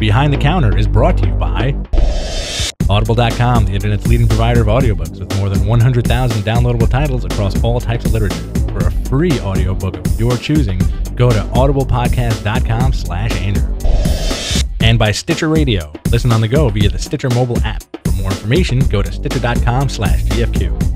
Behind the Counter is brought to you by Audible.com, the internet's leading provider of audiobooks with more than 100,000 downloadable titles across all types of literature. For a free audiobook of your choosing, go to audiblepodcast.com/Andrew. And by Stitcher Radio. Listen on the go via the Stitcher mobile app. For more information, go to stitcher.com/GFQ.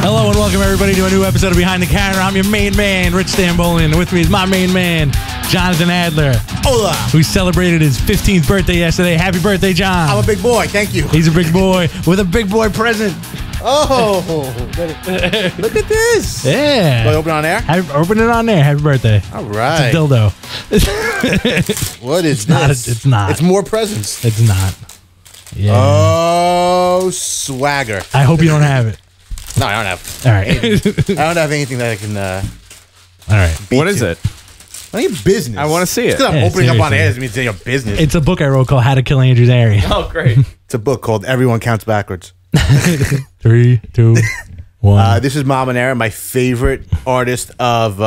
Hello and welcome everybody to a new episode of Behind the Counter. I'm your main man, Rich Stambolian. With me is my main man, Jonathan Adler. Hola. Who celebrated his 15th birthday yesterday. Happy birthday, John. I'm a big boy. Thank you. He's a big boy with a big boy present. Oh, look at this. Yeah. Do I open it on air? Open it on there. Happy birthday. All right. It's a dildo. What is this? It's not. It's more presents. It's not. Yeah. Oh, swagger. I hope you don't have it. No, I don't have. All right. I don't have anything that I can. All right. What is it? None of your business. I want to see it. Because I'm Yeah, opening up on seriously. air doesn't mean it's your business. It's a book I wrote called How to Kill Andrew's Area. Oh, great. It's a book called Everyone Counts Backwards. 3, 2, 1. This is Mom and Aaron, my favorite artist of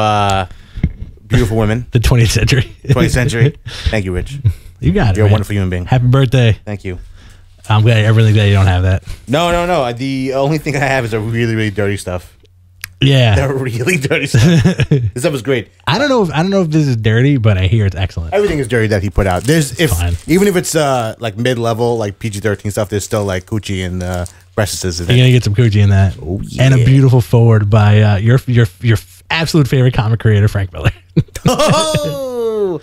beautiful women, The 20th century. 20th century. Thank you, Rich. You got it. You're a man. wonderful human being. Happy birthday. Thank you. I'm really glad you don't have that. No. The only thing I have is a really, really dirty stuff. Yeah. They're really dirty stuff. This stuff is great. I don't know if this is dirty, but I hear it's excellent. Everything is dirty that he put out. Fine. Even if it's like mid-level, like PG-13 stuff, there's still like coochie and breasts in You're it. gonna get some coochie in that. Oh, yeah. And a beautiful forward by your absolute favorite comic creator, Frank Miller. Oh!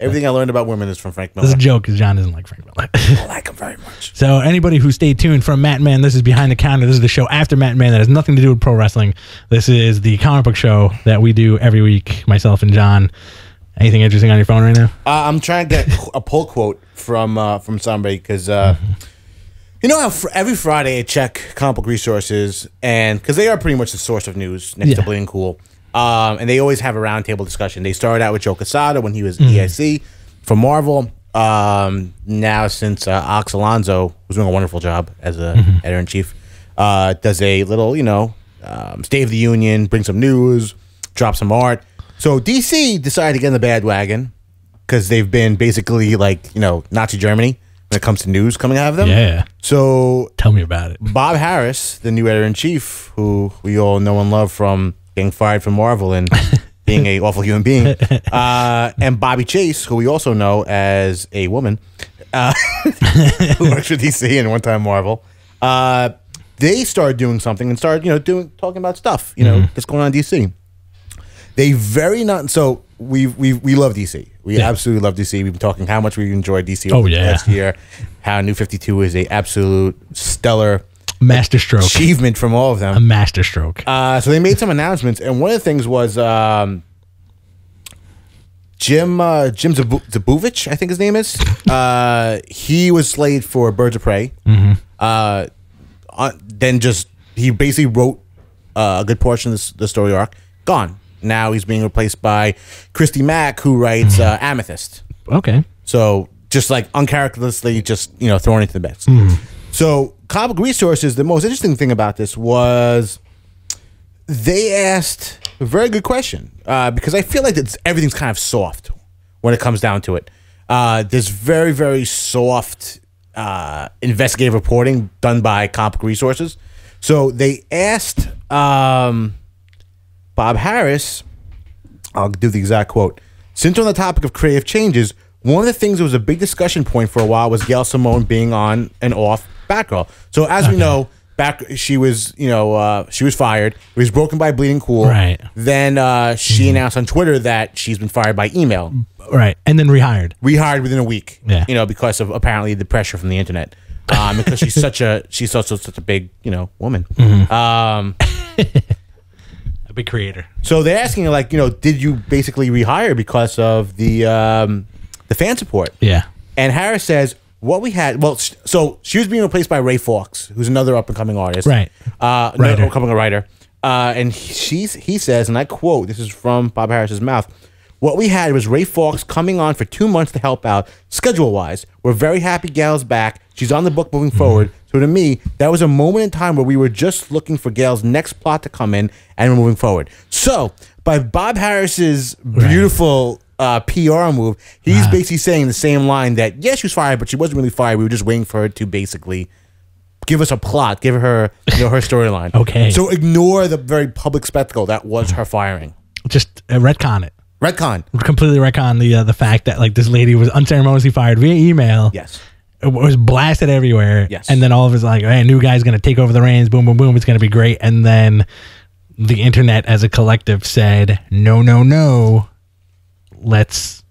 Everything I learned about women is from Frank Miller. This is a joke because John doesn't like Frank Miller. I like him very much. So anybody who stayed tuned from Matt and Man, this is Behind the Counter. This is the show after Matt and Man that has nothing to do with pro wrestling. This is the comic book show that we do every week, myself and John. Anything interesting on your phone right now? I'm trying to get a pull quote from somebody because you know how every Friday I check comic book resources, and because they are pretty much the source of news next to Bleeding Cool. And they always have a roundtable discussion. They started out with Joe Quesada when he was EIC for Marvel. Now, since Ox Alonso, who's doing a wonderful job as a editor-in-chief, does a little, State of the Union, bring some news, drop some art. So DC decided to get in the bandwagon because they've been basically like, Nazi Germany when it comes to news coming out of them. Yeah. So Tell me about it. Bob Harris, the new editor-in-chief, who we all know and love from getting fired from Marvel and being an awful human being, and Bobby Chase, who we also know as a woman, who works for DC and one time Marvel, they started doing something and started, talking about stuff, that's going on in DC. They so we love DC. We absolutely love DC. We've been talking how much we enjoyed DC over the last year. How New 52 is a absolute stellar Masterstroke. achievement from all of them. A masterstroke. So they made some announcements, and one of the things was Jim Zabovich, I think his name is. He was slated for Birds of Prey. Then he basically wrote a good portion of the story arc. Gone. Now he's being replaced by Christy Mack, who writes Amethyst. Okay. So just like uncharacteristically, just thrown into the beds. So Comic Resources, the most interesting thing about this was they asked a very good question because I feel like everything's kind of soft when it comes down to it. There's very, very soft investigative reporting done by Comic Resources. So they asked Bob Harris, I'll do the exact quote, since on the topic of creative changes, one of the things that was a big discussion point for a while was Gail Simone being on and off Batgirl. So as we know, she was fired. It was broken by Bleeding Cool. Right. Then she announced on Twitter that she's been fired by email. Right. And then rehired. Rehired within a week. Yeah. Because of apparently the pressure from the internet. Because she's also such a big, woman. A big creator. So they're asking her, did you basically rehire because of the fan support? Yeah. And Harris says, what we had, so she was being replaced by Ray Fawkes, who's another up-and-coming artist. Right. Up-and-coming writer. And he says, and I quote, this is from Bob Harris's mouth, What we had was Ray Fawkes coming on for 2 months to help out, schedule-wise. We're very happy Gail's back. She's on the book moving forward. So to me, that was a moment in time where we were just looking for Gail's next plot to come in, and we're moving forward. So, by Bob Harris's beautiful PR move, he's basically saying the same line that, yes, she was fired, but she wasn't really fired. We were just waiting for her to basically give us a plot, give her her storyline. Okay. So ignore the very public spectacle that was her firing. Just retcon it. Retcon. Completely retcon the fact that like this lady was unceremoniously fired via email. Yes. It was blasted everywhere. Yes. And then all of it's like, hey, a new guy's going to take over the reins. Boom, boom, boom. It's going to be great. And then the internet as a collective said, no. Let's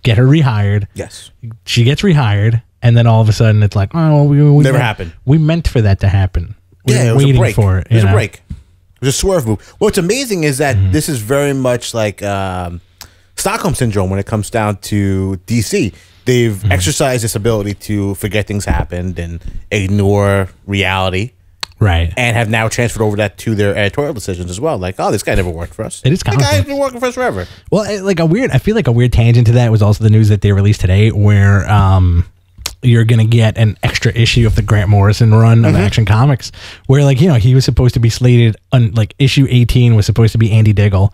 get her rehired. Yes. She gets rehired. And then all of a sudden it's like, oh, we never happened. We meant for that to happen. We it were was waiting a break. for it. It was a break. It was a swerve move. What's amazing is that this is very much like Stockholm Syndrome when it comes down to DC. They've exercised this ability to forget things happened and ignore reality. Right. And have now transferred over that to their editorial decisions as well. Like, oh, this guy never worked for us. It is comic That guy's books. been working for us forever. Well, I feel like a weird tangent to that was also the news that they released today where you're going to get an extra issue of the Grant Morrison run of Action Comics where, like, he was supposed to be slated on, like, issue 18 was supposed to be Andy Diggle.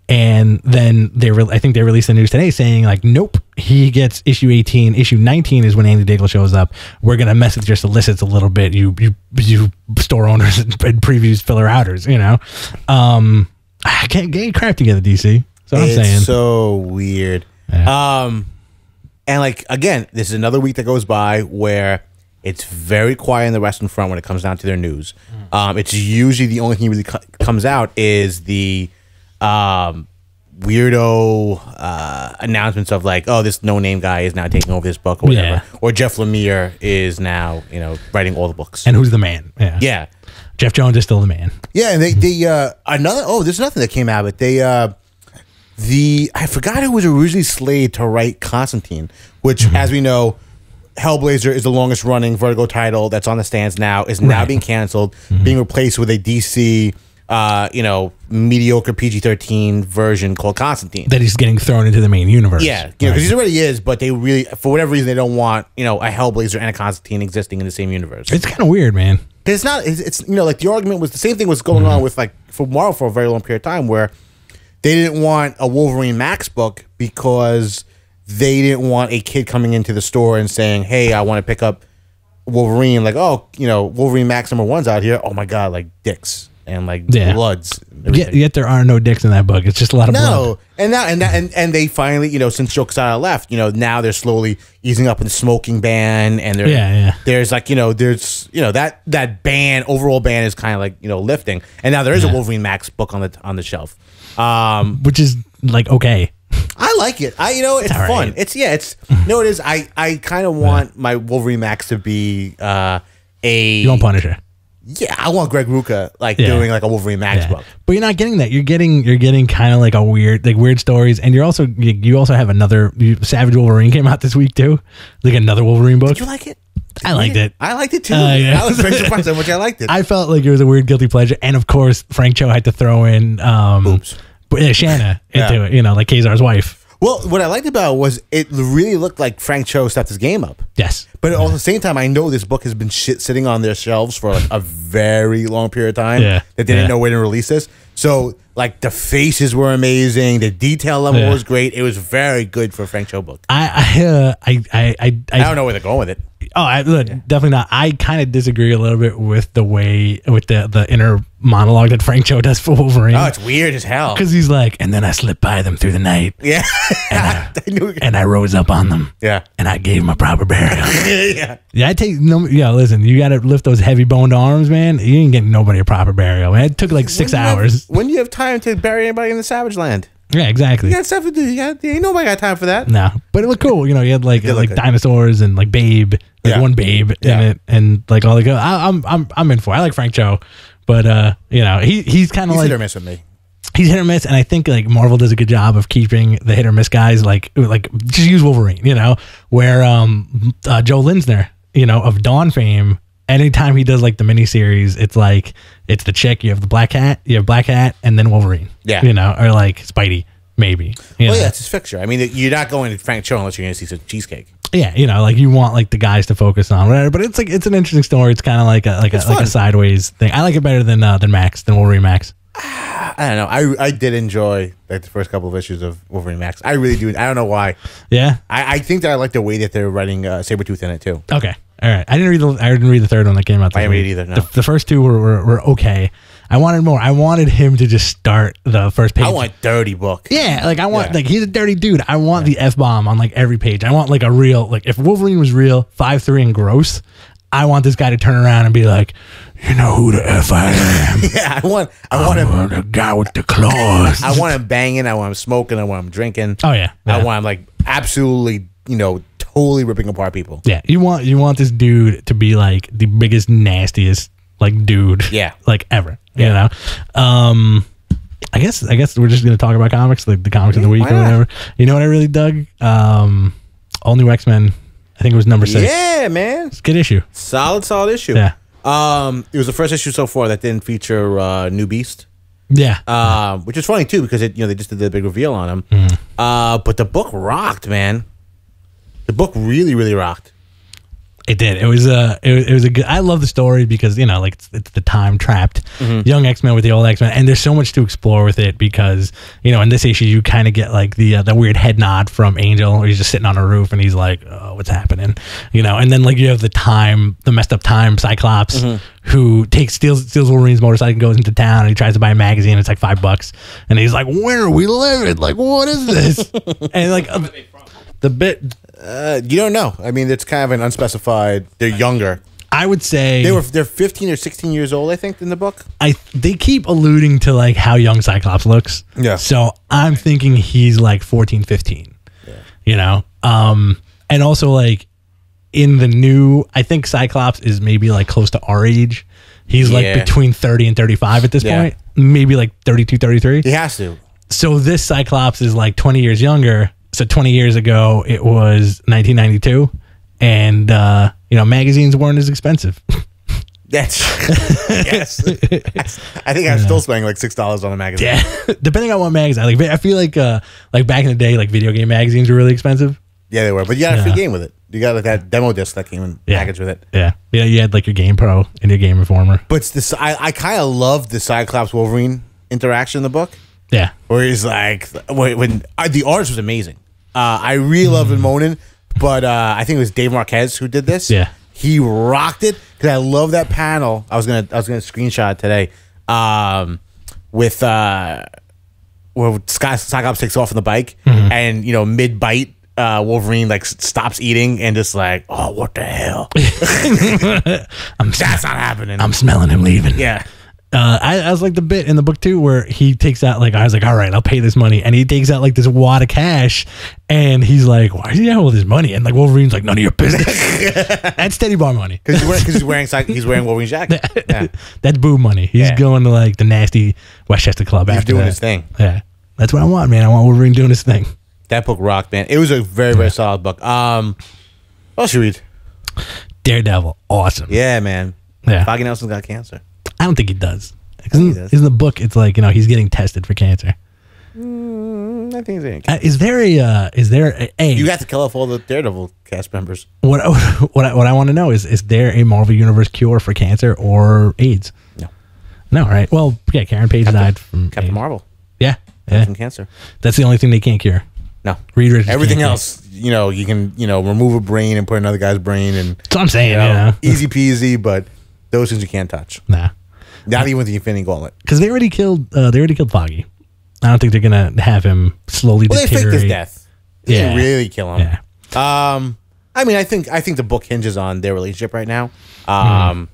And then I think they released the news today saying, like, nope, he gets issue 18. Issue 19 is when Andy Diggle shows up. We're going to mess with your solicits a little bit, you store owners and previews filler outers, I can't get your crap together, DC. That's what I'm saying. It's so weird. Yeah. And, like, again, this is another week that goes by where it's very quiet in the Western Front when it comes down to their news. It's usually the only thing that really comes out is the weirdo announcements of like, oh, this no-name guy is now taking over this book or whatever. Or Jeff Lemire is now, writing all the books. And who's the man? Yeah. Jeff Jones is still the man. Yeah, and there's nothing that came out of it. I forgot who was originally slated to write Constantine, which, as we know, Hellblazer is the longest running Vertigo title that's on the stands now, is now being canceled, being replaced with a DC mediocre PG-13 version called Constantine. That he's getting thrown into the main universe. Yeah, because he already is, but they really, for whatever reason, they don't want, a Hellblazer and a Constantine existing in the same universe. It's kind of weird, man. It's not, it's like the argument was, the same thing was going on with, like, for Marvel for a very long period of time, where they didn't want a Wolverine Max book because they didn't want a kid coming into the store and saying, hey, I want to pick up Wolverine. Like, oh, Wolverine Max #1's out here. Oh, my God, like dicks and like bloods. Yet there are no dicks in that book. It's just a lot of blood. And they finally, since Joe Quesada left, now they're slowly easing up in the smoking ban, and there's like, there's that ban, overall ban is kind of like lifting, and now there is a Wolverine Max book on the shelf, which is like okay. I like it. It's fun. Right. It is. I kind of want my Wolverine Max to be You want Punisher. Yeah, I want Greg Rucka doing like a Wolverine Max book. But you're not getting that. You're getting kind of like weird stories, and you also have another Savage Wolverine came out this week too, like another Wolverine book. Did you like it? I liked it. I liked it too. I was very surprised how much I liked it. I felt like it was a weird guilty pleasure, and of course Frank Cho had to throw in boobs. Shanna into it, like Kazar's wife. Well, what I liked about it was it really looked like Frank Cho stepped his game up. Yes. But at the same time, I know this book has been sitting on their shelves for like a very long period of time that they didn't know when to release this. So, like, the faces were amazing. The detail level was great. It was very good for a Frank Cho book. I don't know where they're going with it. Oh, definitely not. I kind of disagree a little bit with the way, with the inner monologue that Frank Cho does for Wolverine. Oh, it's weird as hell. Because he's like, and then I slipped by them through the night. Yeah. And I rose up on them. Yeah. And I gave them a proper burial. Yeah. Yeah, listen, you got to lift those heavy boned arms, man. You ain't getting nobody a proper burial, man. It took like 6 hours. When do you have time to bury anybody in the Savage Land? Yeah, exactly. You got stuff to do. Ain't nobody got time for that. No, but it looked cool. You had like dinosaurs and like Babe, one Babe in it, and like all the good. I'm in for it. I like Frank Cho, but he's kind of like hit or miss with me. He's hit or miss, and I think like Marvel does a good job of keeping the hit or miss guys like just use Wolverine. Where Joe Linsner, of Dawn fame. Anytime he does like the miniseries, it's like it's the chick. You have the black hat, and then Wolverine. Yeah, or like Spidey. maybe. Well, yeah, it's his fixture. I mean, you're not going to Frank Cho unless you're going to see some cheesecake. Yeah, like you want like the guys to focus on whatever, but it's like it's an interesting story. It's kind of like a sideways thing. I like it better than Wolverine Max. I don't know. I did enjoy like the first couple of issues of Wolverine Max. I really do. I don't know why. Yeah, I think that I like the way that they're writing Sabretooth in it too. Okay, all right. I didn't read the third one that came out. I didn't read it either. No. The first two were okay. I wanted more. I wanted him to just start the first page. I want dirty book. Yeah, like I want like he's a dirty dude. I want the F-bomb on like every page. I want like a real like if Wolverine was real, 5'3" and gross, I want this guy to turn around and be like, you know who the F I am. Yeah, I want him the guy with the claws. I want him banging, I want him smoking, I want him drinking. Oh yeah. I want him like absolutely, totally ripping apart people. Yeah. You want this dude to be like the biggest, nastiest like dude. Yeah. Like ever. You know? I guess we're just gonna talk about comics, like the comics of the week or whatever. You know what I really dug? All New X-Men. I think it was number 6. Yeah, man. It's a good issue. Solid issue. Yeah. It was the first issue so far that didn't feature New Beast. Yeah. Which is funny too because they just did the big reveal on him. But the book rocked, man. The book really, really rocked. It did. It was a good. I love the story because like it's the time trapped young X-Men with the old X-Men, and there's so much to explore with it because in this issue you kind of get like the weird head nod from Angel where he's just sitting on a roof and he's like, oh, what's happening, and then like you have the messed up time Cyclops who steals Wolverine's motorcycle and goes into town and he tries to buy a magazine. It's like $5 and he's like, where are we living? Like, what is this? And like the bit. You don't know. I mean, it's kind of an unspecified. They're younger. I would say they're 15 or 16 years old. I think in the book. They keep alluding to like how young Cyclops looks. Yeah. So I'm thinking he's like 14, 15. Yeah. And also like in the new, I think Cyclops is maybe like close to our age. He's like between 30 and 35 at this point. Maybe like 32, 33. He has to. So this Cyclops is like 20 years younger. So 20 years ago, it was 1992, and magazines weren't as expensive. Yes. I think I'm still spending like $6 on a magazine. Yeah, depending on what magazine. I feel like back in the day, like video game magazines were really expensive. Yeah, they were, but you got a free game with it. You got like that demo disc that came in packaged with it. Yeah. You had like your Game Pro and your Game Informer. But it's this. I kind of love the Cyclops Wolverine interaction in the book. Yeah, where he's like, when the artist was amazing. I really love Monin, but I think it was Dave Marquez who did this. Yeah, he rocked it because I love that panel. I was gonna screenshot it today. With where Cyclops takes off on the bike, and mid bite, Wolverine like stops eating and just like, oh, what the hell? That's not happening. I'm smelling him leaving. Yeah. I was like the bit in the book too where he takes out I was like, all right, I'll pay this money, and he takes out like this wad of cash, and he's like, why does he have all this money? And like Wolverine's like, none of your business. That's Teddy Bar money because he's wearing Wolverine's jacket. Yeah. That's boob money. He's going to like the nasty Westchester Club. He's after doing that. his thing. Yeah, that's what I want, man. I want Wolverine doing his thing. That book rocked, man. It was a very, very solid book. What else you read? Daredevil, awesome. Yeah, man. Yeah, Foggy Nelson's got cancer. I don't think he does. In the book, it's like he's getting tested for cancer. I think he's is there a you got to kill off all the Daredevil cast members. What I want to know is there a Marvel Universe cure for cancer or AIDS? No, right? Well, yeah, Karen Page died from Captain AIDS. Marvel. Yeah, from cancer. That's the only thing they can't cure. No, Reed Richards. Everything else, you can remove a brain and put another guy's brain, and that's what I'm saying. Easy peasy, but those things you can't touch. Nah. Not even with the Infinity Gauntlet. Because they already killed Foggy. I don't think they're gonna have him slowly deteriorate. They faked his death. They didn't really kill him. Yeah. I mean, I think the book hinges on their relationship right now. Even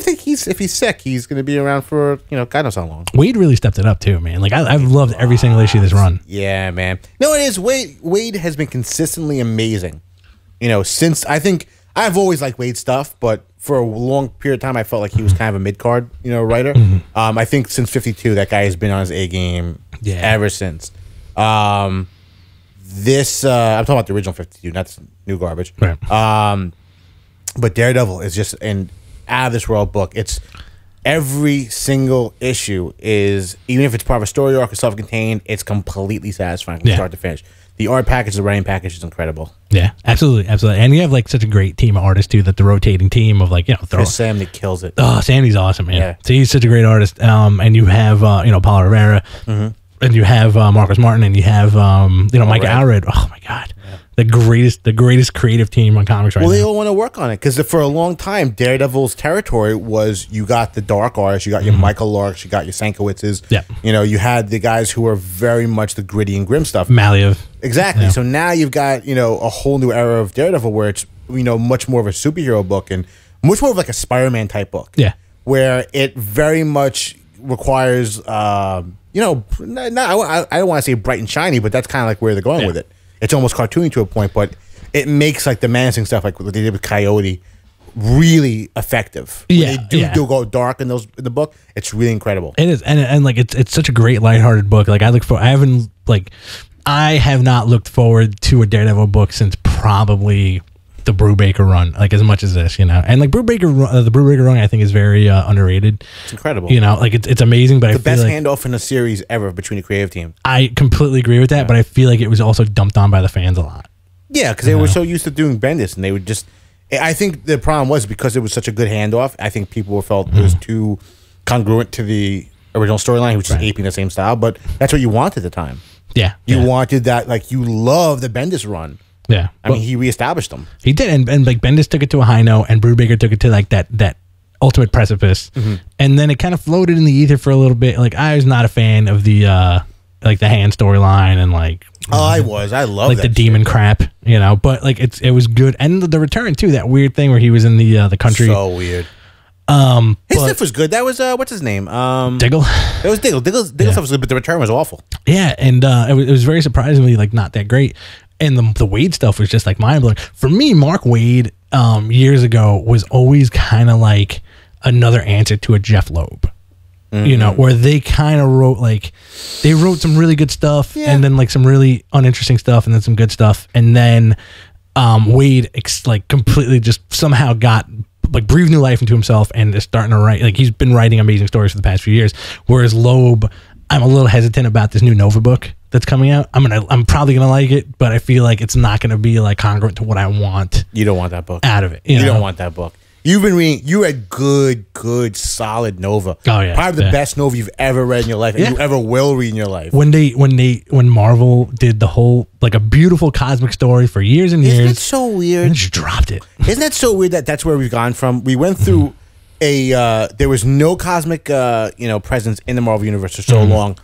if he's sick, he's gonna be around for God knows how long. Wade really stepped it up too, man. Like I've loved every single issue of this run. Yeah, man. No, it is. Wade has been consistently amazing. Since I think I've always liked Wade's stuff, but for a long period of time, I felt like he was kind of a mid-card, writer. I think since 52, that guy has been on his A game ever since. This, I'm talking about the original 52, not this new garbage. Right. But Daredevil is just an out-of-this-world book. It's every single issue is, even if it's part of a story arc or self-contained, it's completely satisfying from start to finish. The art package, the writing package is incredible. Yeah, absolutely, absolutely. And you have like such a great team of artists too. That the rotating team of like Sam that kills it. Oh, Sandy's awesome, man. Yeah. So he's such a great artist. And you have Paulo Rivera, and you have Marcus Martin, and you have Mike Allred. Oh my God. Yeah. The greatest creative team on comics right now. Well, they all want to work on it because for a long time, Daredevil's territory was you got the dark artists, you got your Michael Larks, you got your Sankowitzes. Yeah. You had the guys who were very much the gritty and grim stuff. Maliev. Exactly. Yeah. So now you've got a whole new era of Daredevil where it's much more of a superhero book and much more of like a Spider-Man type book. Yeah. Where it very much requires I don't want to say bright and shiny, but that's kind of like where they're going with it. It's almost cartoony to a point, but it makes like the menacing stuff, like what they did with Coyote, really effective. Yeah, when they do go dark in the book. It's really incredible. It is, and like it's such a great lighthearted book. Like I have not looked forward to a Daredevil book since probably the Brubaker run, like as much as this, and like the Brubaker run, I think is very underrated. It's incredible. Like it's amazing, but the I feel best like handoff in a series ever between the creative team. I completely agree with that, but I feel like it was also dumped on by the fans a lot. Yeah, because they were so used to doing Bendis, and they would just. I think the problem was because it was such a good handoff. I think people felt it was too congruent to the original storyline, which is aping the same style. But that's what you wanted at the time. Yeah, you wanted that. Like you love the Bendis run. Yeah, I mean, he reestablished them. He did, and like Bendis took it to a high note, and Brubaker took it to like that ultimate precipice, and then it kind of floated in the ether for a little bit. Like I was not a fan of the like the hand storyline and like. Oh, I love like that the demon crap, but like it was good, and the return too. That weird thing where he was in the country. So weird. His stuff was good. That was what's his name? Diggle. It was Diggle. Diggle's stuff was good, but the return was awful. Yeah, and it was very surprisingly like not that great. And the Wade stuff was just like mind blowing for me. Mark Waid years ago was always kind of like another answer to a Jeff Loeb. Where they kind of wrote some really good stuff and then like some really uninteresting stuff and then some good stuff. And then Wade like completely just somehow got like breathed new life into himself and is starting to write. Like he's been writing amazing stories for the past few years. Whereas Loeb, I'm a little hesitant about this new Nova book that's coming out. I'm probably gonna like it, but I feel like it's not gonna be like congruent to what I want. You don't want that book out of it. You don't want that book. You've been reading. You read good, solid Nova. Oh yeah, probably the best Nova you've ever read in your life, and you ever will read in your life. When Marvel did the whole like a beautiful cosmic story for years and years, isn't it so weird? And just dropped it. Isn't that so weird that that's where we've gone from? We went through there was no cosmic presence in the Marvel universe for so long.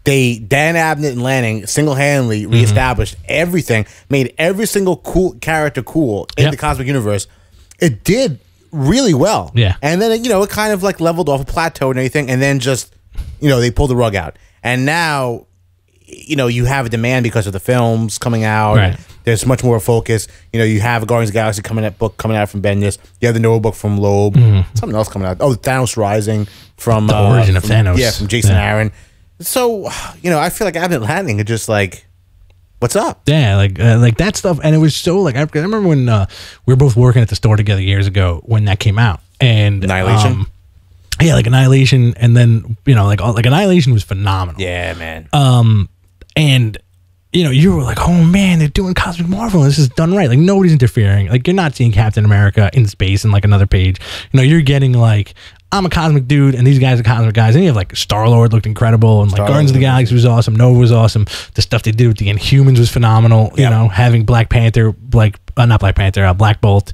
Dan Abnett and Lanning single-handedly reestablished everything, made every single cool character cool in the cosmic universe. It did really well. Yeah. And then, it kind of like leveled off a plateau and everything, and then just, they pulled the rug out. And now, you have a demand because of the films coming out. Right. There's much more focus. You have a Guardians of the Galaxy coming out from Bendis. You have the Noah book from Loeb. Something else coming out. Oh, Thanos Rising from the origin of Thanos. Yeah, from Jason Aaron. So, I feel like Abnett Lanning are just like, what's up? Yeah, like that stuff. And it was so like I remember when we were both working at the store together years ago when that came out. And Annihilation. Yeah, like Annihilation, and then like Annihilation was phenomenal. Yeah, man. And you were like, oh man, they're doing Cosmic Marvel. This is done right. Like nobody's interfering. Like you're not seeing Captain America in space in like another page. You're getting like, I'm a cosmic dude, and these guys are cosmic guys. And you have like Star-Lord looked incredible, and like Guardians of the Galaxy was awesome. Nova was awesome. The stuff they did with the Inhumans was phenomenal. Having Black Panther, not Black Panther, Black Bolt,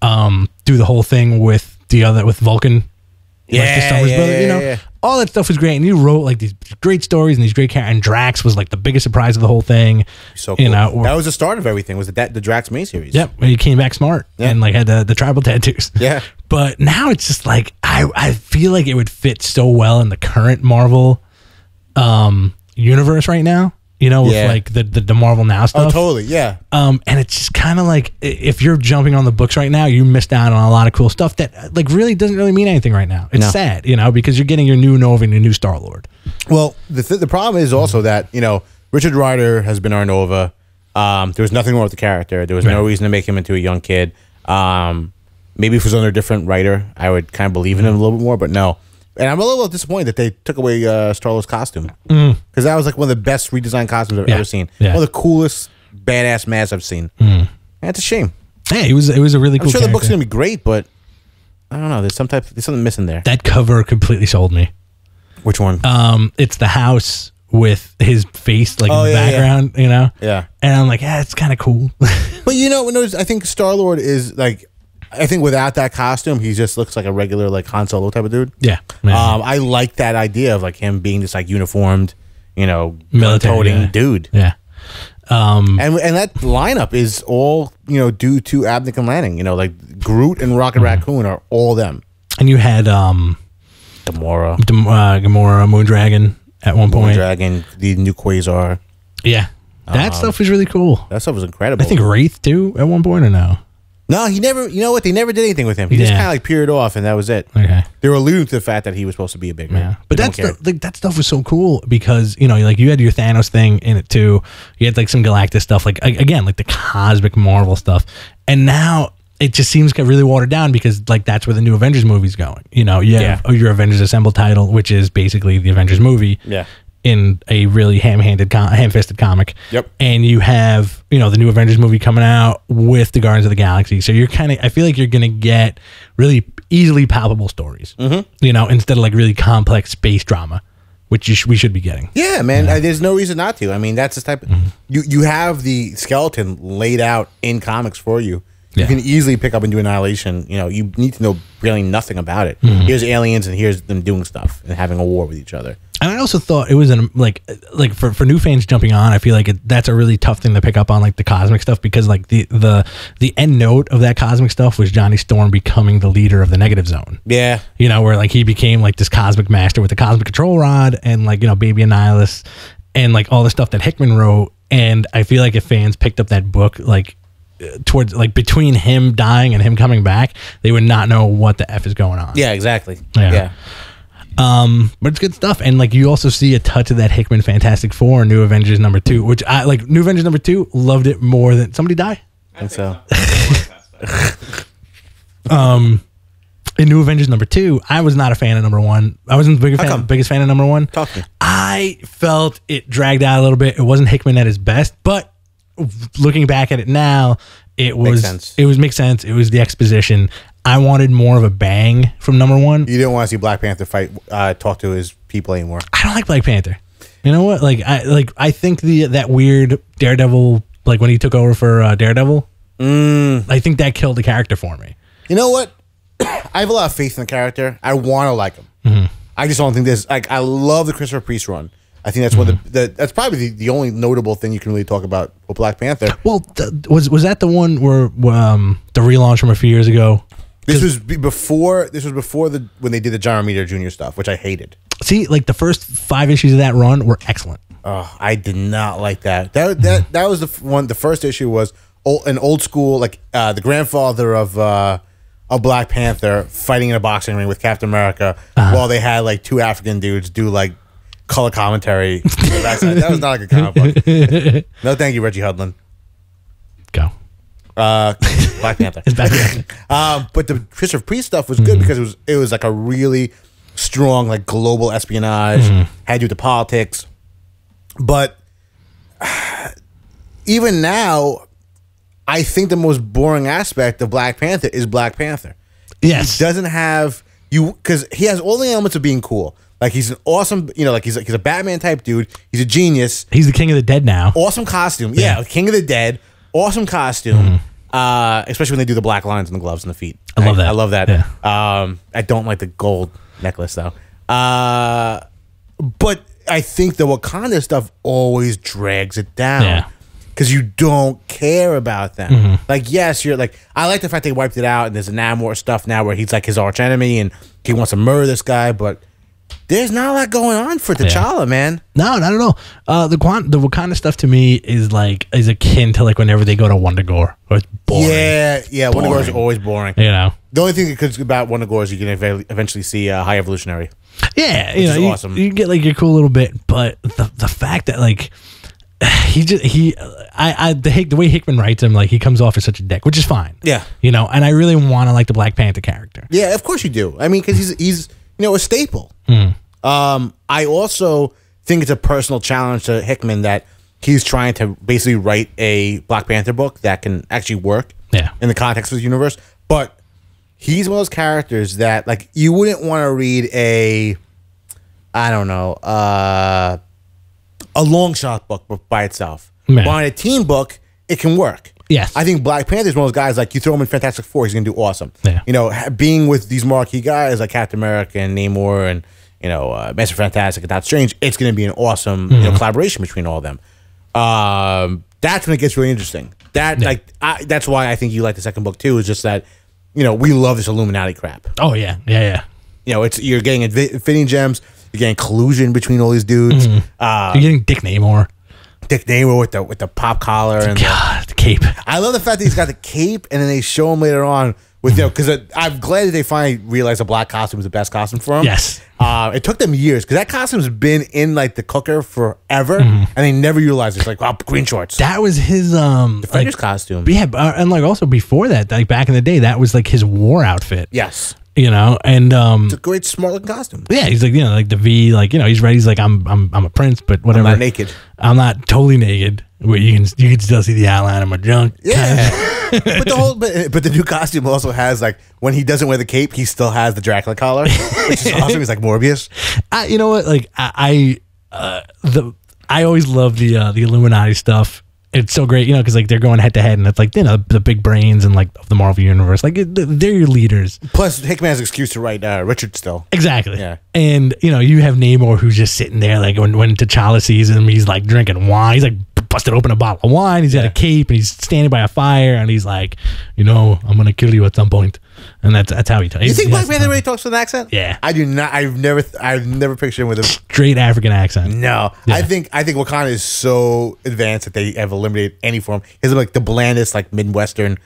do the whole thing with Vulcan. Like the Summers brother, all that stuff was great, and you wrote like these great stories and these great characters. And Drax was like the biggest surprise of the whole thing. So cool. That was the start of everything. Was the Drax miniseries? Yep, when he came back smart and like had the tribal tattoos. Yeah, but now it's just like I feel like it would fit so well in the current Marvel universe right now. With like the Marvel Now stuff. Oh, totally, yeah. And it's just kind of like if you're jumping on the books right now, you missed out on a lot of cool stuff that like really doesn't really mean anything right now. It's sad, because you're getting your new Nova and your new Star-Lord. Well, the problem is also that Richard Rider has been our Nova. There was nothing wrong with the character. There was no reason to make him into a young kid. Maybe if it was under a different writer, I would kind of believe in him a little bit more. But no, And I'm a little disappointed that they took away Star-Lord's costume. Because that was like one of the best redesigned costumes I've ever seen. Yeah. One of the coolest badass masks I've seen. And it's a shame. Hey, it was a really cool I'm sure character. the book's going to be great, but I don't know. There's something missing there. That cover completely sold me. Which one? It's the house with his face like in the background, you know? Yeah. And I'm like, it's kind of cool. But you know, I think Star-Lord is like, I think without that costume, he just looks like a regular like Han Solo type of dude. Yeah. I like that idea of like him being just like uniformed, you know, military dude. Yeah. And that lineup is all, you know, due to Abnick and Lanning. You know, like Groot and Rocket Raccoon are all them. And you had Gamora, Moondragon at one point. Moondragon, the new Quasar. Yeah. That stuff was really cool. That stuff was incredible. I think Wraith too at one point, or no? No, he never. You know what? They never did anything with him. He just kind of like peered off, and that was it. Okay. They were alluding to the fact that he was supposed to be a big man. Yeah. But that stuff was so cool because, you know, like you had your Thanos thing in it too. You had like some Galactus stuff, like again, like the cosmic Marvel stuff. And now it just seems to get really watered down because like that's where the new Avengers movie's going. You know, you have your Avengers Assemble title, which is basically the Avengers movie. Yeah. In a really ham-fisted comic. Yep. And you have, you know, the new Avengers movie coming out with the Guardians of the Galaxy. So you're I feel like you're going to get really easily palpable stories, you know, instead of like really complex space drama, which we should be getting. Yeah, man. There's no reason not to. I mean, that's the type of, you have the skeleton laid out in comics for you. You can easily pick up and do Annihilation. You know, you need to know really nothing about it. Here's aliens and here's them doing stuff and having a war with each other. And I also thought it was like for new fans jumping on, I feel like that's a really tough thing to pick up on, like the cosmic stuff, because like the end note of that cosmic stuff was Johnny Storm becoming the leader of the Negative Zone. Yeah, you know, where like he became like this cosmic master with the cosmic control rod and like, you know, Baby Annihilus and like all the stuff that Hickman wrote. And I feel like if fans picked up that book, like towards like between him dying and him coming back, they would not know what the F is going on. Yeah, exactly. Yeah. But it's good stuff. And like you also see a touch of that Hickman Fantastic Four in New Avengers #2, which I like. New Avengers #2, loved it more than somebody die. I think so. In New Avengers #2, I was not a fan of #1. I wasn't the biggest fan of #1. Talk to me. I felt it dragged out a little bit. It wasn't Hickman at his best, but looking back at it now, it was makes sense. It was the exposition. I wanted more of a bang from #1. You didn't want to see Black Panther talk to his people anymore. I don't like Black Panther. You know what? I think that weird Daredevil, like when he took over for Daredevil, I think that killed the character for me. You know what? I have a lot of faith in the character. I want to like him. I just don't think there's like, I love the Christopher Priest run. I think that's one of that's probably the only notable thing you can really talk about with Black Panther. Well, was that the one where the relaunch from a few years ago? This was before when they did the John Romita Jr. stuff, which I hated. See, like the first 5 issues of that run were excellent. Oh, I did not like that. That was the one. The first issue was an old school, like the grandfather of Black Panther fighting in a boxing ring with Captain America, while they had like two African dudes do like color commentary. That was not a good comic book. No, thank you, Reggie Hudlin. Go. Black Panther. It's Black Panther. But the Christopher Priest stuff was good because it was like a really strong like global espionage, had to do with the politics. But even now, I think the most boring aspect of Black Panther is Black Panther. Yes, he doesn't have because he has all the elements of being cool. Like he's an awesome, like he's a Batman type dude. He's a genius. He's the king of the dead now. Awesome costume. Yeah, King of the Dead. Awesome costume. Especially when they do the black lines on the gloves and the feet. I love that. I love that. Yeah. I don't like the gold necklace though. But I think the Wakanda stuff always drags it down. Yeah. Because you don't care about them. Like, yes, you're like, I like the fact they wiped it out and there's now more stuff now where he's like his arch enemy and he wants to murder this guy, but there's not a lot going on for T'Challa, man. No, not at all. The Wakanda stuff to me is akin to like whenever they go to Wundagore. Or it's boring. Yeah. Wundagore is always boring. You know, the only thing good about Wundagore is you can eventually see High Evolutionary. Yeah, which is awesome. You get like your cool little bit, but the fact that like the way Hickman writes him, like he comes off as such a dick, which is fine. Yeah, and I really want to like the Black Panther character. Yeah, of course you do. I mean, because a staple. I also think it's a personal challenge to Hickman that he's trying to basically write a Black Panther book that can actually work in the context of the universe. But he's one of those characters that, like, you wouldn't want to read a long shot book by itself. But on a team book, it can work. Yes. I think Black Panther is one of those guys, like, you throw him in Fantastic Four, he's going to do awesome. Yeah. Being with these marquee guys like Captain America and Namor and, Mr. Fantastic and Doctor Strange, it's going to be an awesome collaboration between all of them. That's when it gets really interesting. That's why I think you like the second book, too, is just that, we love this Illuminati crap. Oh, yeah. Yeah. You're getting Infinity Gems, you're getting collusion between all these dudes. You're getting Dick Namor. With the pop collar and the cape. I love the fact that he's got the cape, and then they show him later on with because I'm glad that they finally realized a black costume was the best costume for him. Yes. It took them years because that costume's been in like the cooker forever, and they never utilized it. It's like, wow, green shorts. That was his Defender's costume. Yeah, and like also before that, like back in the day, that was like his war outfit. Yes. And it's a great, smart looking costume. Yeah, he's like, like the V, like, he's ready. He's like, I'm a prince, but whatever. I'm not naked. I'm not totally naked. Where you can still see the outline of my junk. Yeah. but the new costume also has, like, when he doesn't wear the cape, he still has the Dracula collar, which is awesome. He's like Morbius. You know what? Like I always love the Illuminati stuff. It's so great, because like they're going head to head, and it's like the big brains and like of the Marvel universe, like they're your leaders. Plus, Hickman has an excuse to write Richard still. Exactly. Yeah. And you have Namor who's just sitting there, like when T'Challa sees him, he's like drinking wine. He's like busted open a bottle of wine. He's got a cape, and he's standing by a fire, and he's like, I'm gonna kill you at some point. And that's how he talks. You think Black Panther really talks with an accent? Yeah. I do not. I've never pictured him with a straight African accent. No. Yeah. I think Wakanda is so advanced that they have eliminated any form. He's like the blandest, like Midwestern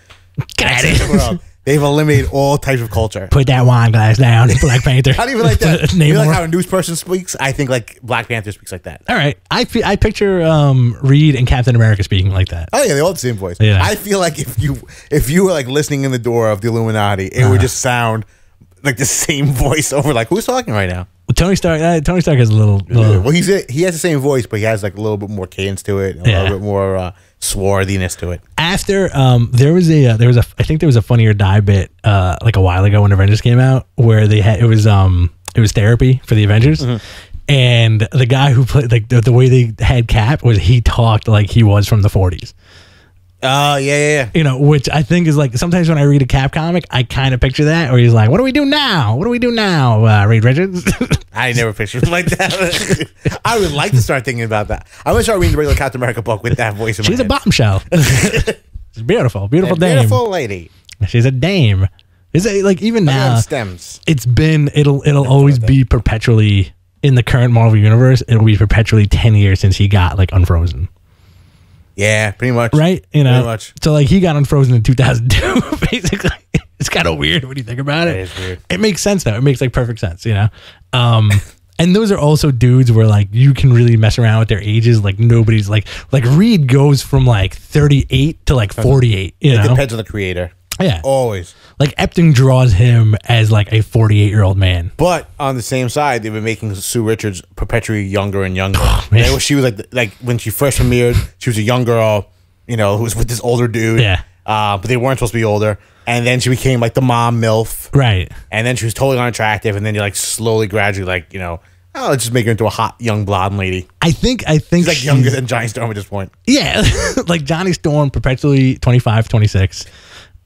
accent in the world. They've eliminated all types of culture. Put that wine glass down, Black Panther. How do you even like that? You like how a news person speaks? I think like Black Panther speaks like that. All right. I picture Reed and Captain America speaking like that. Oh yeah, they all have the same voice. Yeah. I feel like if you were like listening in the door of the Illuminati, it would just sound like the same voice over. Like, who's talking right now? Tony Stark has a little. Well, he has the same voice, but he has like a little bit more cadence to it, and a little bit more swarthiness to it. After there was a Funny or Die bit like a while ago when Avengers came out, where it was therapy for the Avengers, and the guy who played, like, the way they had Cap was he talked like he was from the 40s. Oh, yeah. Which I think is like, sometimes when I read a Cap comic, I kind of picture that, where he's like, what do we do now? Reed Richards? I never pictured him like that. I would like to start thinking about that. I'm going to start reading the regular Captain America book with that voice in my head. She's a bombshell. She's beautiful dame. Beautiful lady. She's a dame. Is it like, even now, stems. It'll always be perpetually, in the current Marvel universe, it'll be perpetually 10 years since he got like unfrozen. Yeah, pretty much. Right? Pretty much. So like he got unfrozen in 2002, basically. It's kind of weird when you think about it. It is weird. It makes sense though. It makes like perfect sense, And those are also dudes where like you can really mess around with their ages. Like nobody's like Reed goes from like 38 to like 48. It depends on the creator. Yeah. Always. Like Epting draws him as like a 48-year-old man. But on the same side, they've been making Sue Richards perpetually younger and younger. She was like when she first premiered, she was a young girl, who was with this older dude. Yeah. But they weren't supposed to be older. And then she became like the mom MILF. Right. And then she was totally unattractive. And then you're like slowly, gradually, like, let's just make her into a hot young blonde lady. I think she's like younger than Johnny Storm at this point. Yeah. Like Johnny Storm, perpetually 25, 26.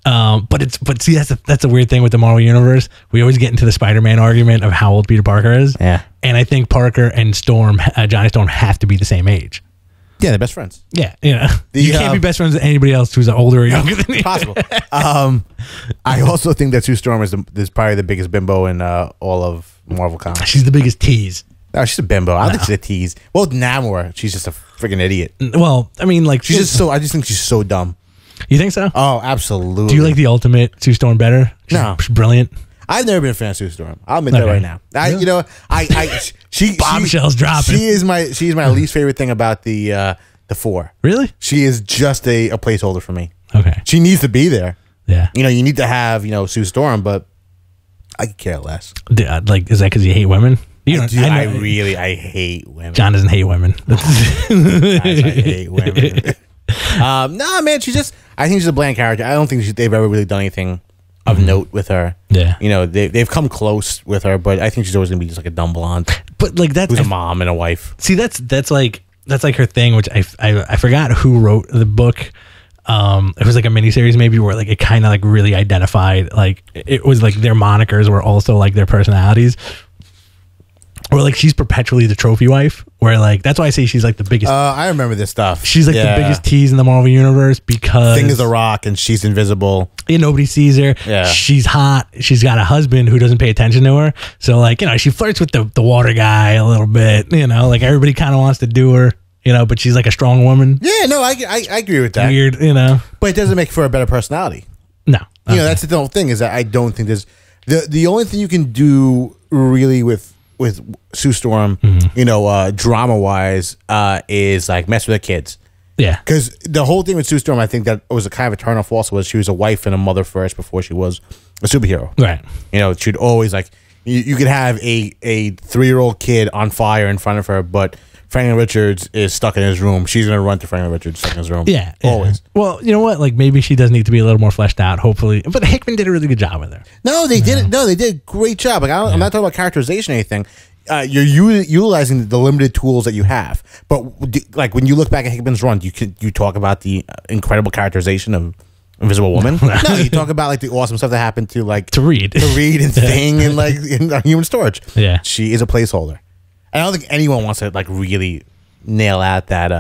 But see, that's a weird thing with the Marvel universe. We always get into the Spider-Man argument of how old Peter Parker is. Yeah. And I think Parker and Johnny Storm have to be the same age. Yeah, they're best friends. Yeah, you can't be best friends with anybody else who's older or younger than you. Possible. I also think that Sue Storm is probably the biggest bimbo in all of Marvel comics. She's the biggest tease. No, she's a bimbo. I don't think she's a tease. Well, Namor, she's just a freaking idiot. Well, I mean, like she's just so. I just think she's so dumb. You think so? Oh, absolutely. Do you like the Ultimate Sue Storm better? She's brilliant. I've never been a fan of Sue Storm. I'll admit that right now. She bombshells dropping. She's my least favorite thing about the four. Really? She is just a placeholder for me. Okay. She needs to be there. Yeah. You need to have Sue Storm, but I could care less. Like, is that because you hate women? I hate women. John doesn't hate women. I hate women. No, man, I think she's a bland character. I don't think they've ever really done anything of note with her. Yeah. You know, they've come close with her, but I think she's always going to be just like a dumb blonde. But like who's a mom and a wife. See, that's like her thing, which I forgot who wrote the book. It was like a miniseries maybe where like it kind of like really identified, like it was like their monikers were also like their personalities. Or like she's perpetually the trophy wife, where like that's why I say she's like the biggest. I remember this stuff. She's like the biggest tease in the Marvel universe because Thing is a rock and she's invisible. Yeah, nobody sees her. Yeah. She's hot. She's got a husband who doesn't pay attention to her. So like, you know, she flirts with the water guy a little bit. You know, like everybody kind of wants to do her. You know, but she's like a strong woman. Yeah, no, I agree with that. Weird, you know, but it doesn't make for a better personality. No, you know, that's the whole thing is that I don't think there's the only thing you can do really with Sue Storm, you know, drama wise, is like mess with the kids. Yeah, because the whole thing with Sue Storm, I think that was a kind of a turn off. Also, was she was a wife and a mother first before she was a superhero. Right. You know, she'd always like you could have a 3-year-old kid on fire in front of her, but Franklin Richards is stuck in his room. She's gonna run to Franklin Richards stuck in his room. Yeah, always. Well, you know what? Like maybe she does need to be a little more fleshed out. Hopefully, but Hickman did a really good job with her. No, they did. No, they did a great job. Like I'm not talking about characterization or anything. You're utilizing the limited tools that you have. But like when you look back at Hickman's run, you talk about the incredible characterization of Invisible Woman. No, you talk about like the awesome stuff that happened to Reed and Thing and like in Human Storage. Yeah, she is a placeholder. I don't think anyone wants to like really nail out that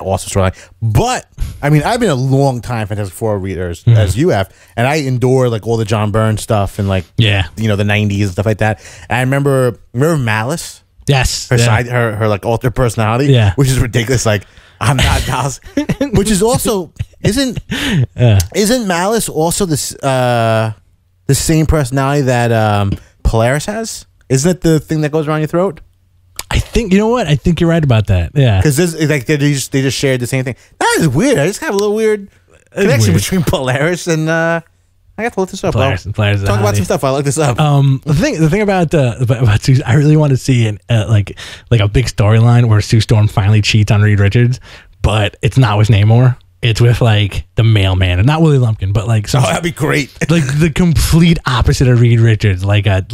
awesome storyline. But I mean, I've been a long time Fantastic Four readers as you have, and I endure like all the John Byrne stuff and like you know the '90s and stuff like that. And I remember Malice. Yes, her side, her like alter personality. Which is ridiculous. Like I'm not Malice, which is also isn't Malice also the same personality that Polaris has? Isn't it the thing that goes around your throat? I think, you know what? I think you're right about that. Yeah. Because like they just shared the same thing. That is weird. I just have a little weird connection between Polaris and I have to look this up. Polaris talk about some stuff. I look this up. The thing about Sue, I really want to see like a big storyline where Sue Storm finally cheats on Reed Richards, but it's not with Namor. It's with like the mailman, and not Willie Lumpkin, but like that'd be great. Like the complete opposite of Reed Richards, like a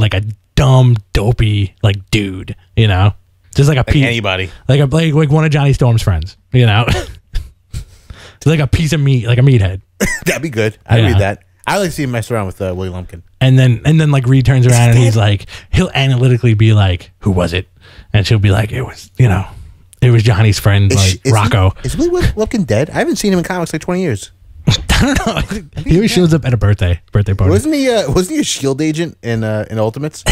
dumb, dopey like dude, you know. Just like anybody, like one of Johnny Storm's friends, you know, like a piece of meat, like a meathead. That'd be good. I'd read that. I like to see him mess around with Willie Lumpkin. And then like Reed turns around and he's like, he'll analytically be like, "Who was it?" And she'll be like, "It was, you know, it was Johnny's friend, Rocco." Is Willie Lumpkin dead? I haven't seen him in comics like 20 years. I don't know. He always shows up at a birthday party. Wasn't he a SHIELD agent in Ultimates?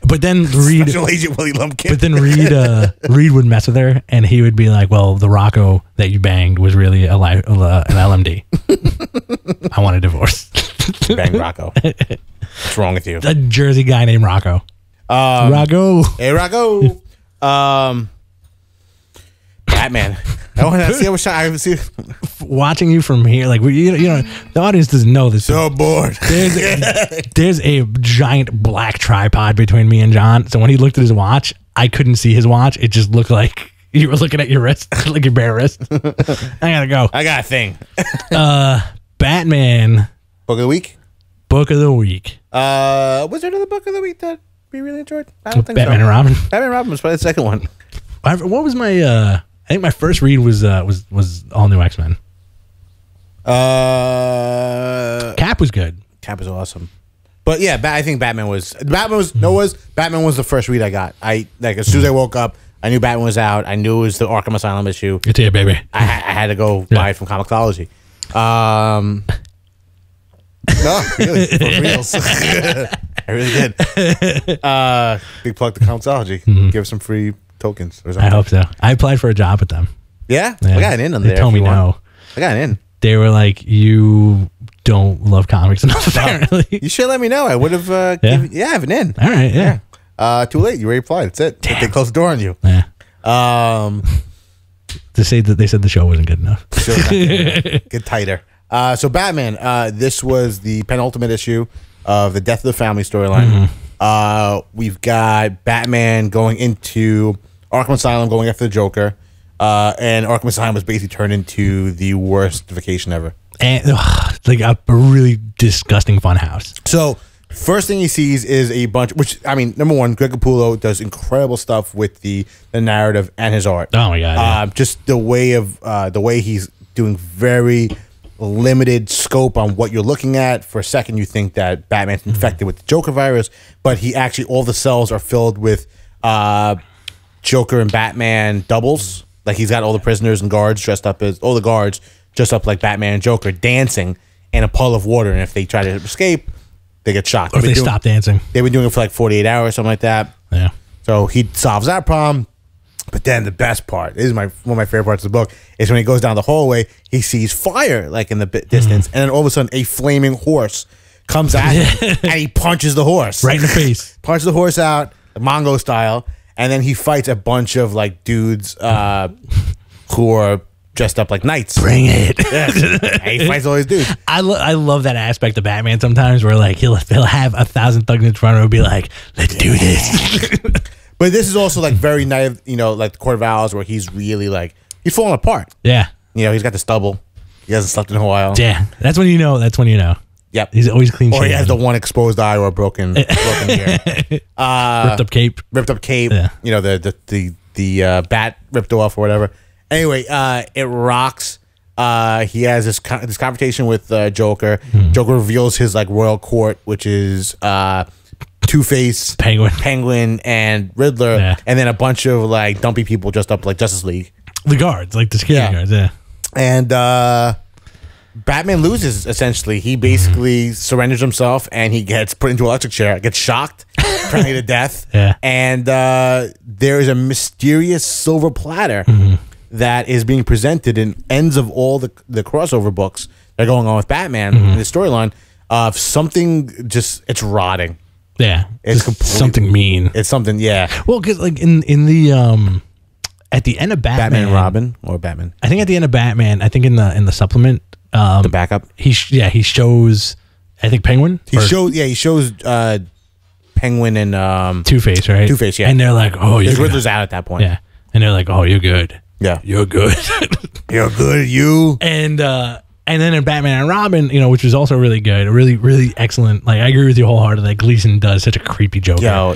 But then Reed, Special Agent Willie Lumpkin. But then Reed would mess with her, and he would be like, "Well, the Rocco that you banged was really an LMD. I want a divorce." Bang Rocco. What's wrong with you? A Jersey guy named Rocco. Rocco. Hey, Rocco. Batman. I want to see how much I haven't seen. Watching you from here, like you know, the audience doesn't know this. So bored. There's a giant black tripod between me and John. So when he looked at his watch, I couldn't see his watch. It just looked like you were looking at your wrist, like your bare wrist. I gotta go. I got a thing. Batman. Book of the week. Book of the week. Was there another book of the week that we really enjoyed? I don't think Batman so. and Robin. Batman and Robin was probably the second one. What was my? I think my first read was All New X-Men. Cap was good. Cap was awesome. But yeah, I think Batman was the first read I got. As soon as I woke up, I knew Batman was out. I knew it was the Arkham Asylum issue. It's here, baby. I had to go buy it from Comixology. No, really, for reals. I really did. Big plug to Comixology. Give us some free tokens or something. I hope so. I applied for a job with them. Yeah? I got an in on there. They told me no. I got an in. They were like, "You don't love comics enough, apparently." You should let me know. I would have. I have an in. All right, yeah. Too late. You already applied. That's it. Damn. They closed the door on you. Yeah. To say that they said the show wasn't good enough. Get tighter. So Batman. This was the penultimate issue. of the Death of the Family storyline. We've got Batman going into Arkham Asylum, going after the Joker, and Arkham Asylum was basically turned into the worst vacation ever. And like a really disgusting fun house. So first thing he sees is a bunch, which, I mean, number one, Greg Capullo does incredible stuff with the narrative and his art. Oh my god! Yeah. Just the way he's doing very limited scope on what you're looking at. For a second, you think that Batman's infected with the Joker virus, but he actually, all the cells are filled with Joker and Batman doubles. Like, he's got all the prisoners and guards dressed up as all the guards dressed up like Batman and Joker dancing in a puddle of water, and if they try to escape, they get shot. Or if they stop dancing. They've been doing it for like 48 hours, something like that. Yeah. So he solves that problem. But then the best part, this is one of my favorite parts of the book, is when he goes down the hallway, he sees fire like in the distance, and then all of a sudden a flaming horse comes at him, and he punches the horse right in the face. Punches the horse out, Mongo style, and then he fights a bunch of like dudes who are dressed up like knights. Bring it. And he fights all these dudes. I love that aspect of Batman sometimes, where like he'll have 1,000 thugs in front of him and be like, let's do this. But this is also like very naive, you know, like the Court of Owls, where he's really like, he's falling apart. Yeah. You know, he's got the stubble. He hasn't slept in a while. Yeah. That's when you know. Yep. He's always clean. Or he has the one exposed eye or a broken ear. Ripped up cape. Yeah. You know, the bat ripped off or whatever. Anyway, it rocks. He has this confrontation with Joker. Joker reveals his like royal court, which is Two-Face, Penguin, and Riddler, and then a bunch of like dumpy people dressed up like Justice League. The guards, like the security guards, yeah. And Batman loses, essentially. He basically surrenders himself, and he gets put into an electric chair, gets shocked, apparently to death. Yeah. And there is a mysterious silver platter that is being presented in ends of all the crossover books that are going on with Batman in the storyline of something just, it's rotting. Yeah, it's something mean. It's something, yeah. Well, because like in the at the end of Batman and Robin, or Batman. I think at the end of Batman, I think in the supplement, the backup, he shows, I think Penguin. He shows Penguin and Two-Face, right? Two-Face, yeah. And they're like, oh, you're good. Riddler's out at that point. Yeah, and they're like, oh, you're good. Yeah, you're good. You're good, you. And then in Batman and Robin, you know, which was also really good, really, really excellent. Like, I agree with you wholeheartedly. Like, Gleason does such a creepy Joker. Yo,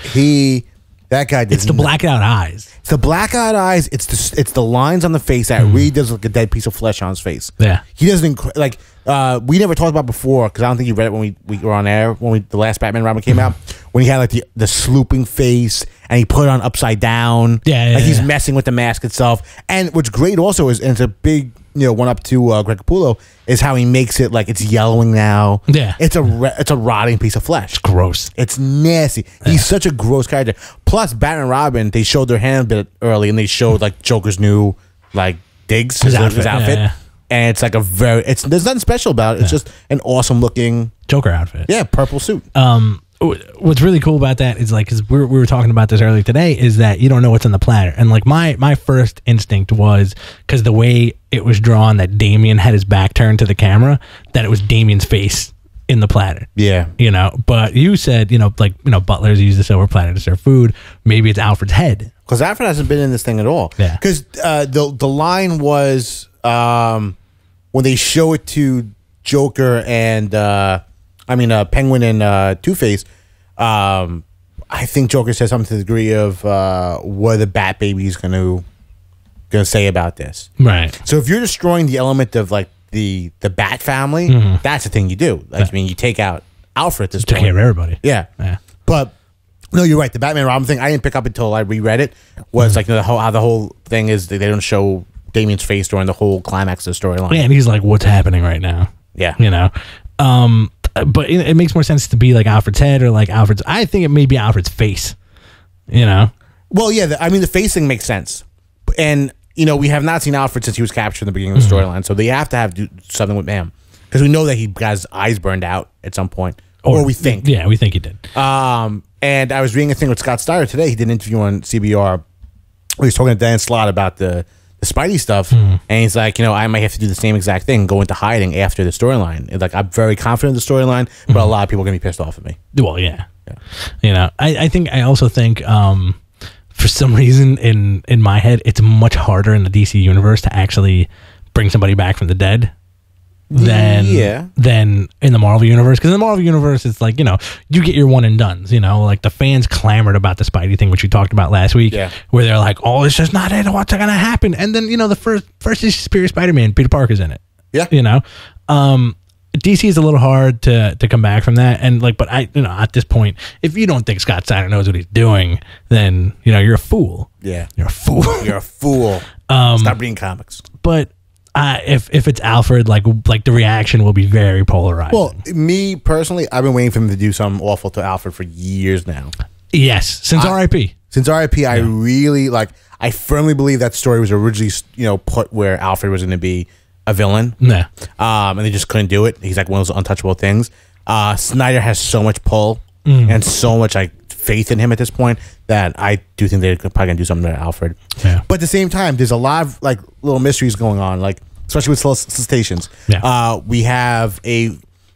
that guy. It's the blackout eyes. It's the blackout eyes. It's the lines on the face that really does look like a dead piece of flesh on his face. Yeah, he doesn't like. We never talked about before, because I don't think you read it when we were on air when the last Batman and Robin came out, when he had like the slooping face and he put it on upside down. Yeah, he's messing with the mask itself. And what's great also is, and it's a big, you know, one up to Greg Capullo, is how he makes it like it's yellowing now. Yeah, it's a rotting piece of flesh. It's gross. It's nasty. Yeah. He's such a gross character. Plus, Batman and Robin, they showed their hand a bit early, and they showed like Joker's new like digs, his outfit. Yeah. And it's like there's nothing special about it. It's just an awesome looking Joker outfit. Yeah, purple suit. What's really cool about that is like, because we were talking about this earlier today, is that you don't know what's on the platter. And like my first instinct was, because the way it was drawn, that Damien had his back turned to the camera, that it was Damien's face in the platter. Yeah. You know, but you said, you know, like, you know, butlers use the silver platter to serve food. Maybe it's Alfred's head. Because Alfred hasn't been in this thing at all. Yeah. Because the line was, when they show it to Joker and Penguin and Two-Face, I think Joker says something to the degree of what the Bat Baby's gonna say about this. Right. So if you're destroying the element of like the Bat family, that's the thing you do. Like, I mean, you take out Alfred at this point. Take care of everybody. Yeah. But no, you're right. The Batman Robin thing, I didn't pick up until I reread it. Was like how the whole thing is they don't show Damien's face during the whole climax of the storyline. Yeah, and he's like, what's happening right now? Yeah. You know? But it makes more sense to be like Alfred's head or like Alfred's. I think it may be Alfred's face. You know? Well, yeah. The face thing makes sense. And, you know, we have not seen Alfred since he was captured in the beginning of the storyline. So they have to do something with him. Because we know that he got his eyes burned out at some point. Or we think. Yeah, we think he did. And I was reading a thing with Scott Steyer today. He did an interview on CBR. He was talking to Dan Slott about the the Spidey stuff, and he's like, I might have to do the same exact thing, go into hiding after the storyline. Like, I'm very confident in the storyline, but a lot of people are gonna be pissed off at me. Well, yeah. I also think for some reason in my head, it's much harder in the DC universe to actually bring somebody back from the dead than in the Marvel universe. Because in the Marvel universe, it's like, you get your one and dones, like the fans clamored about the Spidey thing, which we talked about last week, where they're like, oh, it's just not it, what's going to happen? And then, the first issue Superior Spider-Man, Peter Parker's in it. DC is a little hard to come back from that. And but at this point, if you don't think Scott Snyder knows what he's doing, then, you're a fool. Yeah. You're a fool. You're a fool. Stop reading comics. But if it's Alfred, like the reaction will be very polarizing. Well, me personally, I've been waiting for him to do something awful to Alfred for years now. Yes, since R.I.P. Since R.I.P., I really I firmly believe that story was originally put where Alfred was going to be a villain. Yeah. And they just couldn't do it. He's like one of those untouchable things. Snyder has so much pull and so much faith in him at this point that I do think they're probably gonna do something to Alfred. Yeah. But at the same time, there's a lot of little mysteries going on, especially with solicitations. Yeah. We have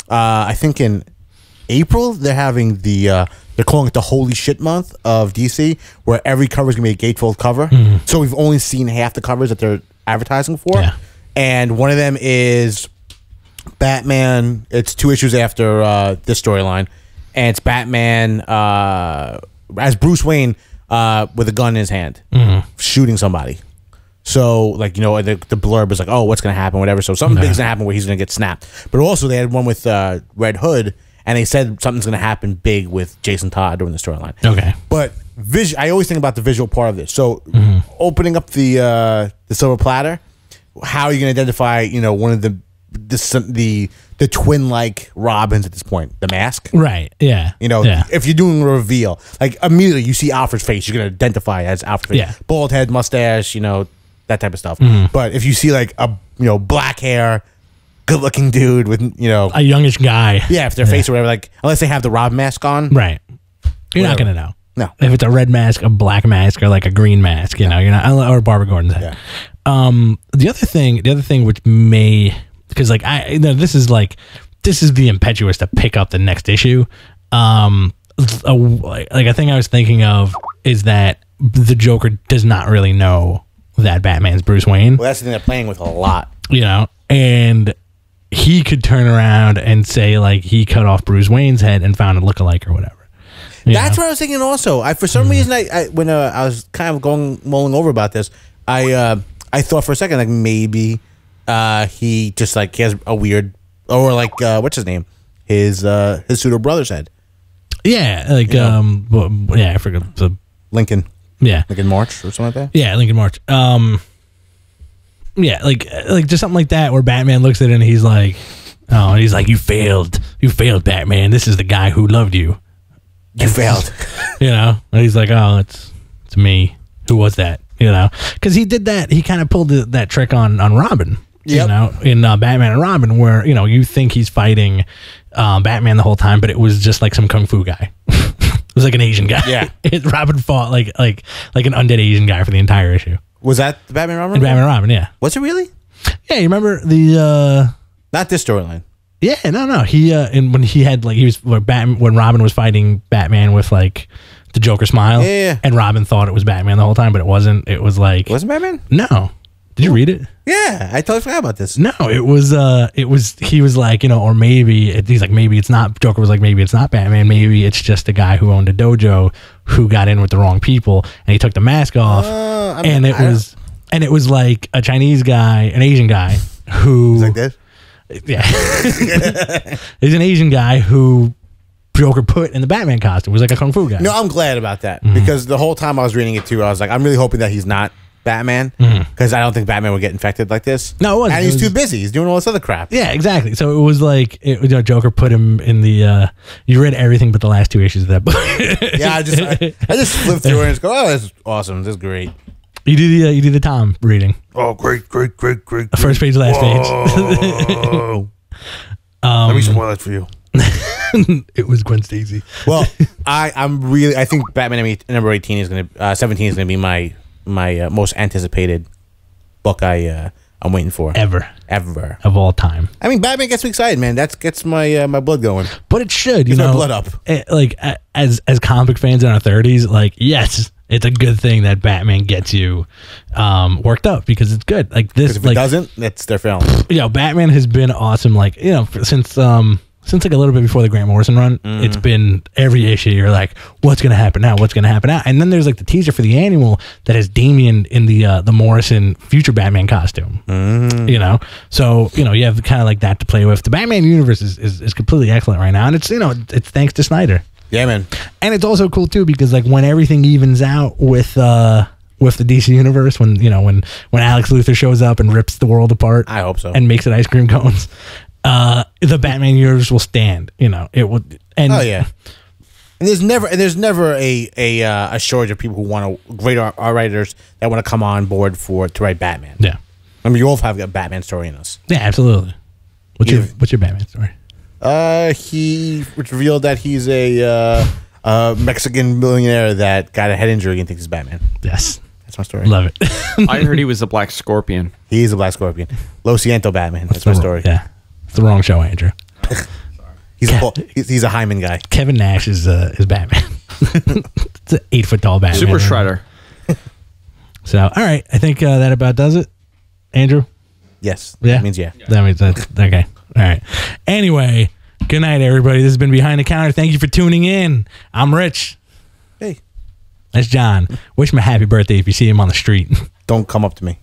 I think in April they're having they're calling it the Holy Shit Month of DC, where every cover is gonna be a gatefold cover. So we've only seen half the covers that they're advertising for. Yeah. And one of them is Batman. It's 2 issues after this storyline, and it's Batman as Bruce Wayne with a gun in his hand, shooting somebody. So the blurb is like, oh, what's gonna happen, whatever. So something big's gonna happen where he's gonna get snapped. But also they had one with Red Hood, and they said something's gonna happen big with Jason Todd during the storyline. Okay. But I always think about the visual part of this. So opening up the silver platter. How are you going to identify, one of the twin-like Robins at this point? The mask? Right, yeah. If you're doing a reveal, immediately you see Alfred's face, you're going to identify as Alfred. Yeah. Bald head, mustache, that type of stuff. But if you see, a black hair, good-looking dude with, a youngish guy. Yeah, if their face or whatever, unless they have the Robin mask on. Right. You're not going to know. No. If it's a red mask, a black mask, or a green mask, you're not, or Barbara Gordon's head. Yeah. The other thing which may, because this is the impetuous to pick up the next issue. A thing I was thinking of is that the Joker does not really know that Batman's Bruce Wayne. Well, that's the thing they're playing with a lot. And he could turn around and say he cut off Bruce Wayne's head and found a lookalike or whatever. That's what I was thinking. Also, for some reason, when I was kind of mulling over about this, I thought for a second maybe he just he has a weird what's his name, his pseudo brother's head. Yeah, I forgot the Lincoln. Yeah, Lincoln March or something like that. Yeah, Lincoln March. Yeah, just something like that where Batman looks at it and he's like, oh, and he's like, you failed, Batman. This is the guy who loved you. You failed. And he's like, oh, it's me. Who was that? Because he did that. He kind of pulled that trick on Robin. Yep. In Batman and Robin, where you think he's fighting Batman the whole time, but it was just some kung fu guy. It was an Asian guy. Yeah. Robin fought like an undead Asian guy for the entire issue. Was that the Batman Robin? In Batman and Robin, yeah. Was it really? Yeah, you remember the not this storyline. Yeah, no. He and when he had when Robin was fighting Batman with the Joker smile. Yeah. And Robin thought it was Batman the whole time, but it wasn't. It was wasn't Batman? No. Did you read it? Yeah, I totally forgot about this. No, it was he was or maybe he's maybe it's not. Joker was maybe it's not Batman. Maybe it's just a guy who owned a dojo who got in with the wrong people, and he took the mask off, and it was a Chinese guy, an Asian guy who like this. Yeah. He's an Asian guy who Joker put in the Batman costume. It was a kung fu guy. No, I'm glad about that because the whole time I was reading it too, I was I'm really hoping that he's not Batman because I don't think Batman would get infected like this. No, it wasn't. And he's too busy. He's doing all this other crap. Yeah, exactly. So it was Joker put him in the. You read everything but the last 2 issues of that book. Yeah, I just flipped through it and just go, oh, this is awesome. This is great. You did the Tom reading. Oh, great. First page, last page. Let me spoil it for you. It was Gwen Stacy. Well, I think Batman number 18 is gonna 17 is gonna be my most anticipated book I'm waiting for. Ever of all time. I mean, Batman gets me excited, man. That gets my my blood going. But it should, you Gets know, my blood up. Like as comic fans in our 30s, like yes, it's a good thing that Batman gets you worked up because it's good. Like this, If like it doesn't, that's their film. you know, Batman has been awesome. Like you know, since like a little bit before the Grant Morrison run, it's been every issue. You're like, what's gonna happen now? What's gonna happen now? And then there's like the teaser for the annual that has Damian in the Morrison future Batman costume. You know, so you know you have kind of like that to play with. The Batman universe is completely excellent right now, and it's you know it's thanks to Snyder. Yeah, man. And it's also cool too because like when everything evens out with the DC universe, when you know when Alex Luthor shows up and rips the world apart, I hope so, and makes it ice cream cones. The Batman universe will stand. You know it would. And oh yeah. And there's never a shortage of people who want to great art writers that want to come on board to write Batman. Yeah. I mean, you all have a Batman story in us. Yeah, absolutely. What's your Batman story? He revealed that he's a Mexican millionaire that got a head injury and thinks he's Batman. Yes. That's my story. Love it. I heard he was a Black Scorpion. He's a Black Scorpion. Lo Siento Batman. That's my story. Yeah. It's the wrong show, Andrew. He's a Hyman guy. Kevin Nash is Batman. It's an 8-foot tall Batman. Super Shredder. So, all right. I think that about does it. Andrew? Yes. Yeah? That means yeah. That means that's okay. All right. Anyway, good night, everybody. This has been Behind the Counter. Thank you for tuning in. I'm Rich. Hey. That's John. Wish him a happy birthday if you see him on the street. Don't come up to me.